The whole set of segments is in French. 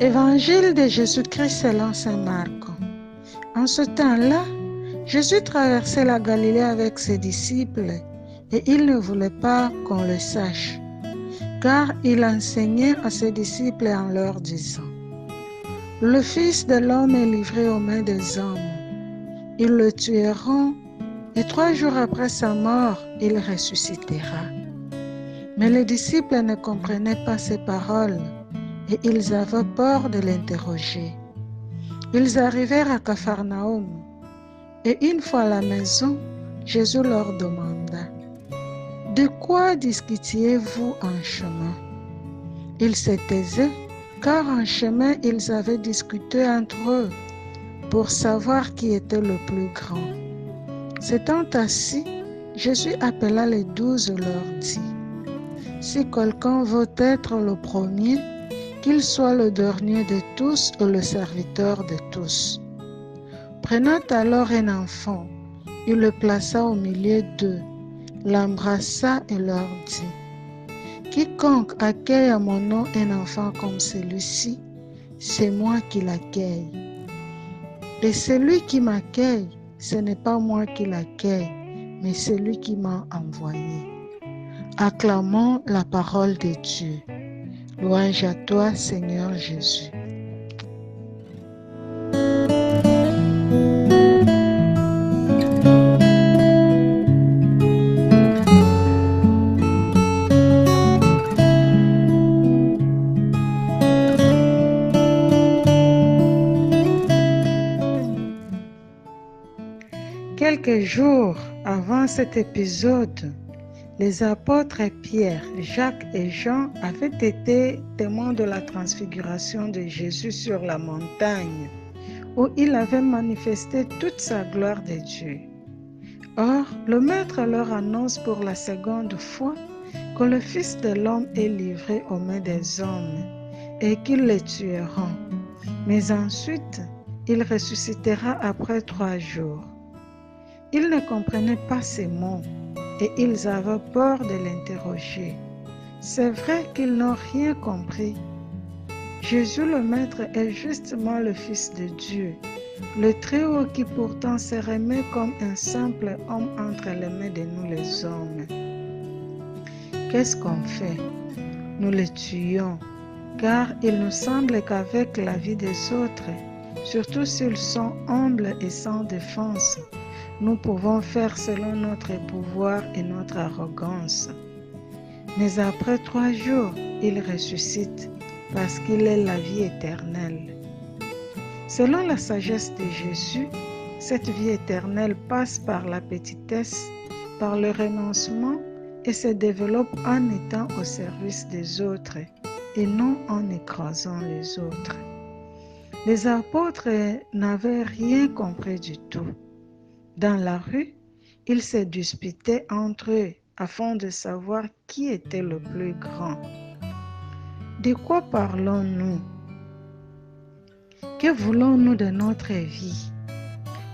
Évangile de Jésus-Christ selon saint Marc. En ce temps-là, Jésus traversait la Galilée avec ses disciples et il ne voulait pas qu'on le sache, car il enseignait à ses disciples en leur disant: Le Fils de l'homme est livré aux mains des hommes. Ils le tueront et 3 jours après sa mort, il ressuscitera. Mais les disciples ne comprenaient pas ces paroles et ils avaient peur de l'interroger. Ils arrivèrent à Capharnaüm et une fois à la maison, Jésus leur demanda: De quoi discutiez-vous en chemin? Ils se taisaient car en chemin ils avaient discuté entre eux pour savoir qui était le plus grand. S'étant assis, Jésus appela les 12 et leur dit: Si quelqu'un veut être le premier, qu'il soit le dernier de tous et le serviteur de tous. Prenant alors un enfant, il le plaça au milieu d'eux, l'embrassa et leur dit: Quiconque accueille à mon nom un enfant comme celui-ci, c'est moi qui l'accueille. Et celui qui m'accueille, ce n'est pas moi qui l'accueille, mais celui qui m'a envoyé. Acclamons la parole de Dieu. Louange à toi, Seigneur Jésus. Quelques jours avant cet épisode, les apôtres Pierre, Jacques et Jean avaient été témoins de la transfiguration de Jésus sur la montagne, où il avait manifesté toute sa gloire de Dieu. Or, le Maître leur annonce pour la seconde fois que le Fils de l'homme est livré aux mains des hommes et qu'ils le tueront. Mais ensuite, il ressuscitera après 3 jours. Ils ne comprenaient pas ces mots et ils avaient peur de l'interroger. C'est vrai qu'ils n'ont rien compris. Jésus le Maître est justement le Fils de Dieu, le Très-Haut qui pourtant se remet comme un simple homme entre les mains de nous les hommes. Qu'est-ce qu'on fait? Nous le tuons, car il nous semble qu'avec la vie des autres, surtout s'ils sont humbles et sans défense, nous pouvons faire selon notre pouvoir et notre arrogance. Mais après 3 jours, il ressuscite parce qu'il est la vie éternelle. Selon la sagesse de Jésus, cette vie éternelle passe par la petitesse, par le renoncement et se développe en étant au service des autres et non en écrasant les autres. Les apôtres n'avaient rien compris du tout. Dans la rue, ils se disputaient entre eux afin de savoir qui était le plus grand. De quoi parlons-nous? Que voulons-nous de notre vie?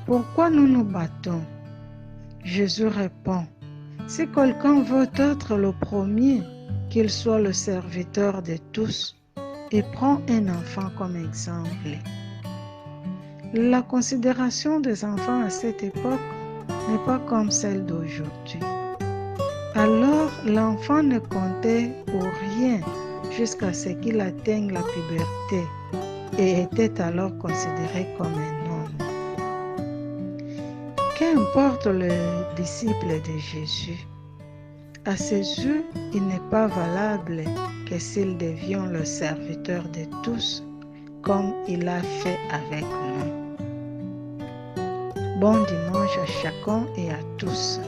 Pourquoi nous nous battons? Jésus répond: Si quelqu'un veut être le premier, qu'il soit le serviteur de tous, et prend un enfant comme exemple. La considération des enfants à cette époque n'est pas comme celle d'aujourd'hui. Alors, l'enfant ne comptait pour rien jusqu'à ce qu'il atteigne la puberté et était alors considéré comme un homme. Qu'importe le disciple de Jésus, à ses yeux, il n'est pas valable que s'il devient le serviteur de tous, comme il a fait avec nous. Bon dimanche à chacun et à tous.